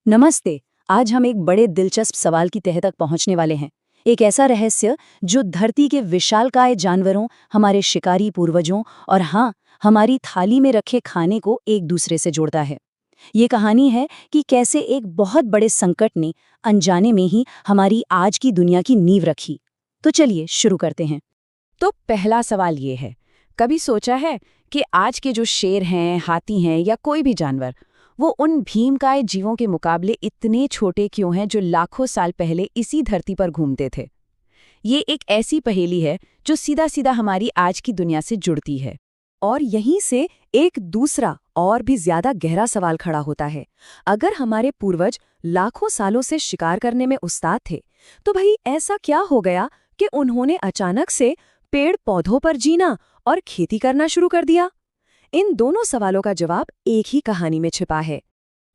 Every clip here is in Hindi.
नमस्ते। आज हम एक बड़े दिलचस्प सवाल की तह तक पहुंचने वाले हैं। एक ऐसा रहस्य जो धरती के विशालकाय जानवरों, हमारे शिकारी पूर्वजों और हाँ, हमारी थाली में रखे खाने को एक दूसरे से जोड़ता है। ये कहानी है कि कैसे एक बहुत बड़े संकट ने अनजाने में ही हमारी आज की दुनिया की नींव रखी। तो चलिए शुरू करते हैं। तो पहला सवाल ये है, कभी सोचा है कि आज के जो शेर हैं, हाथी हैं या कोई भी जानवर, वो उन भीमकाय जीवों के मुकाबले इतने छोटे क्यों हैं जो लाखों साल पहले इसी धरती पर घूमते थे? ये एक ऐसी पहेली है जो सीधा सीधा हमारी आज की दुनिया से जुड़ती है। और यहीं से एक दूसरा और भी ज्यादा गहरा सवाल खड़ा होता है। अगर हमारे पूर्वज लाखों सालों से शिकार करने में उस्ताद थे, तो भाई ऐसा क्या हो गया कि उन्होंने अचानक से पेड़ पौधों पर जीना और खेती करना शुरू कर दिया? इन दोनों सवालों का जवाब एक ही कहानी में छिपा है।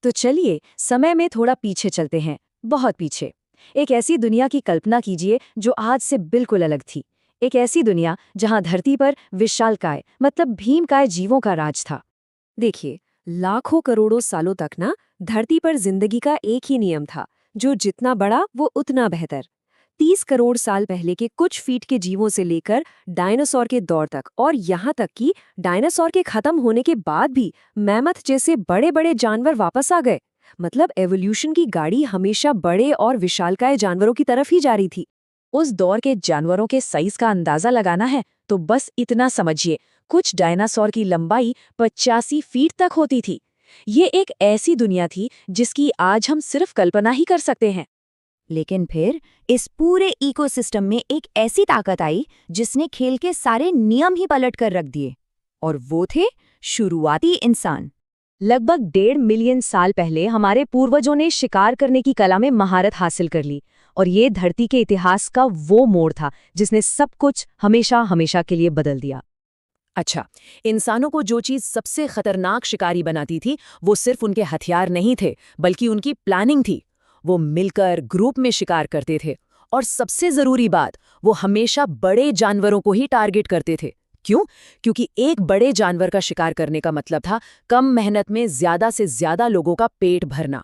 तो चलिए समय में थोड़ा पीछे चलते हैं, बहुत पीछे। एक ऐसी दुनिया की कल्पना कीजिए जो आज से बिल्कुल अलग थी। एक ऐसी दुनिया जहां धरती पर विशालकाय मतलब भीमकाय जीवों का राज था। देखिए, लाखों करोड़ों सालों तक ना धरती पर जिंदगी का एक ही नियम था, जो जितना बड़ा वो उतना बेहतर। 30 करोड़ साल पहले के कुछ फीट के जीवों से लेकर डायनासोर के दौर तक, और यहाँ तक कि डायनासोर के खत्म होने के बाद भी मैमथ जैसे बड़े बड़े जानवर वापस आ गए। मतलब एवोल्यूशन की गाड़ी हमेशा बड़े और विशालकाय जानवरों की तरफ ही जा रही थी। उस दौर के जानवरों के साइज का अंदाजा लगाना है तो बस इतना समझिए, कुछ डायनासोर की लंबाई 85 फीट तक होती थी। ये एक ऐसी दुनिया थी जिसकी आज हम सिर्फ कल्पना ही कर सकते हैं। लेकिन फिर इस पूरे इकोसिस्टम में एक ऐसी ताकत आई जिसने खेल के सारे नियम ही पलट कर रख दिए। और वो थे शुरुआती इंसान। लगभग 1.5 मिलियन साल पहले हमारे पूर्वजों ने शिकार करने की कला में महारत हासिल कर ली, और ये धरती के इतिहास का वो मोड़ था जिसने सब कुछ हमेशा हमेशा के लिए बदल दिया। अच्छा, इंसानों को जो चीज सबसे खतरनाक शिकारी बनाती थी, वो सिर्फ उनके हथियार नहीं थे, बल्कि उनकी प्लानिंग थी। वो मिलकर ग्रुप में शिकार करते थे, और सबसे जरूरी बात, वो हमेशा बड़े जानवरों को ही टारगेट करते थे। क्यों? क्योंकि एक बड़े जानवर का शिकार करने का मतलब था कम मेहनत में ज्यादा से ज्यादा लोगों का पेट भरना।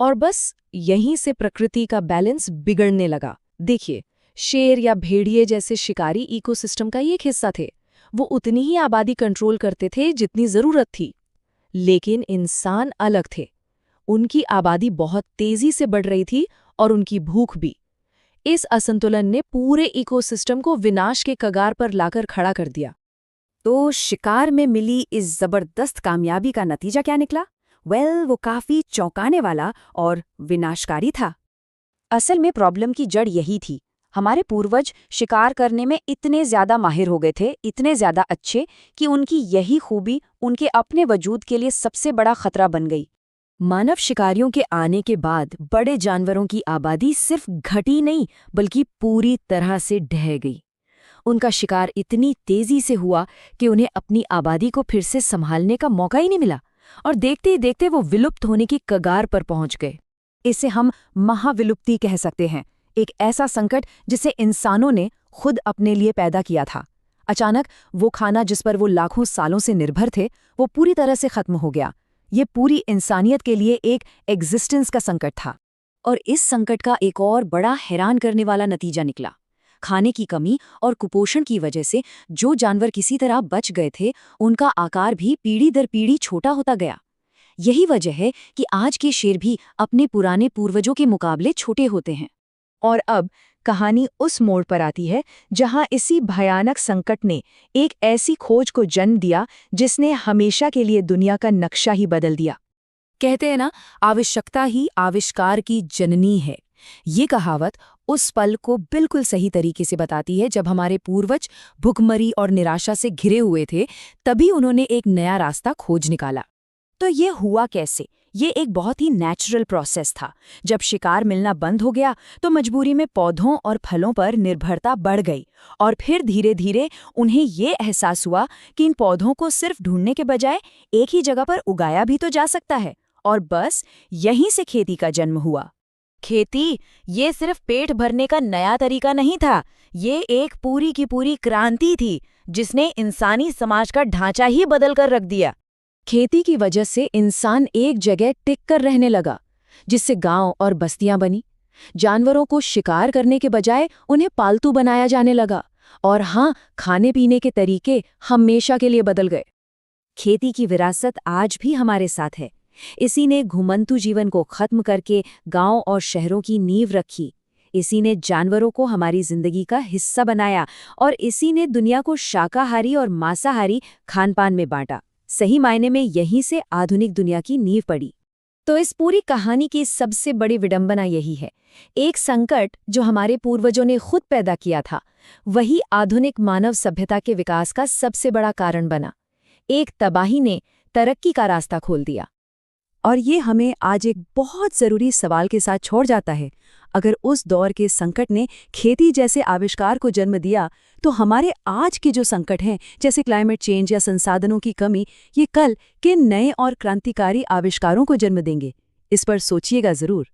और बस यहीं से प्रकृति का बैलेंस बिगड़ने लगा। देखिए, शेर या भेड़िए जैसे शिकारी इकोसिस्टम का ही एक हिस्सा थे। वो उतनी ही आबादी कंट्रोल करते थे जितनी जरूरत थी। लेकिन इंसान अलग थे। उनकी आबादी बहुत तेजी से बढ़ रही थी और उनकी भूख भी। इस असंतुलन ने पूरे इकोसिस्टम को विनाश के कगार पर लाकर खड़ा कर दिया। तो शिकार में मिली इस जबरदस्त कामयाबी का नतीजा क्या निकला? वो काफी चौंकाने वाला और विनाशकारी था। असल में प्रॉब्लम की जड़ यही थी। हमारे पूर्वज शिकार करने में इतने ज्यादा माहिर हो गए थे, इतने ज्यादा अच्छे, कि उनकी यही खूबी उनके अपने वजूद के लिए सबसे बड़ा खतरा बन गई। मानव शिकारियों के आने के बाद बड़े जानवरों की आबादी सिर्फ घटी नहीं, बल्कि पूरी तरह से ढह गई। उनका शिकार इतनी तेजी से हुआ कि उन्हें अपनी आबादी को फिर से संभालने का मौका ही नहीं मिला, और देखते ही देखते वो विलुप्त होने की कगार पर पहुंच गए। इसे हम महाविलुप्ति कह सकते हैं। एक ऐसा संकट जिसे इंसानों ने खुद अपने लिए पैदा किया था। अचानक वो खाना जिस पर वो लाखों सालों से निर्भर थे, वो पूरी तरह से खत्म हो गया। ये पूरी इंसानियत के लिए एक एग्जिस्टेंस का संकट था। और इस संकट का एक और बड़ा हैरान करने वाला नतीजा निकला। खाने की कमी और कुपोषण की वजह से जो जानवर किसी तरह बच गए थे, उनका आकार भी पीढ़ी दर पीढ़ी छोटा होता गया। यही वजह है कि आज के शेर भी अपने पुराने पूर्वजों के मुकाबले छोटे होते हैं। और अब कहानी उस मोड़ पर आती है जहां इसी भयानक संकट ने एक ऐसी खोज को जन्म दिया जिसने हमेशा के लिए दुनिया का नक्शा ही बदल दिया। कहते हैं ना, आवश्यकता ही आविष्कार की जननी है। ये कहावत उस पल को बिल्कुल सही तरीके से बताती है जब हमारे पूर्वज भुखमरी और निराशा से घिरे हुए थे, तभी उन्होंने एक नया रास्ता खोज निकाला। तो ये हुआ कैसे? ये एक बहुत ही नेचुरल प्रोसेस था। जब शिकार मिलना बंद हो गया तो मजबूरी में पौधों और फलों पर निर्भरता बढ़ गई, और फिर धीरे धीरे उन्हें ये एहसास हुआ कि इन पौधों को सिर्फ ढूंढने के बजाय एक ही जगह पर उगाया भी तो जा सकता है। और बस यहीं से खेती का जन्म हुआ। खेती ये सिर्फ पेट भरने का नया तरीका नहीं था, ये एक पूरी की पूरी क्रांति थी जिसने इंसानी समाज का ढांचा ही बदल कर रख दिया। खेती की वजह से इंसान एक जगह टिक कर रहने लगा। जिससे गांव और बस्तियां बनी। जानवरों को शिकार करने के बजाय उन्हें पालतू बनाया जाने लगा, और हाँ, खाने पीने के तरीके हमेशा के लिए बदल गए। खेती की विरासत आज भी हमारे साथ है। इसी ने घुमंतू जीवन को खत्म करके गांव और शहरों की नींव रखी। इसी ने जानवरों को हमारी जिंदगी का हिस्सा बनाया, और इसी ने दुनिया को शाकाहारी और मांसाहारी खानपान में बांटा। सही मायने में यहीं से आधुनिक दुनिया की नींव पड़ी। तो इस पूरी कहानी की सबसे बड़ी विडंबना यही है, एक संकट जो हमारे पूर्वजों ने खुद पैदा किया था, वही आधुनिक मानव सभ्यता के विकास का सबसे बड़ा कारण बना। एक तबाही ने तरक्की का रास्ता खोल दिया। और ये हमें आज एक बहुत ज़रूरी सवाल के साथ छोड़ जाता है। अगर उस दौर के संकट ने खेती जैसे आविष्कार को जन्म दिया, तो हमारे आज के जो संकट हैं, जैसे क्लाइमेट चेंज या संसाधनों की कमी, ये कल किन नए और क्रांतिकारी आविष्कारों को जन्म देंगे? इस पर सोचिएगा ज़रूर।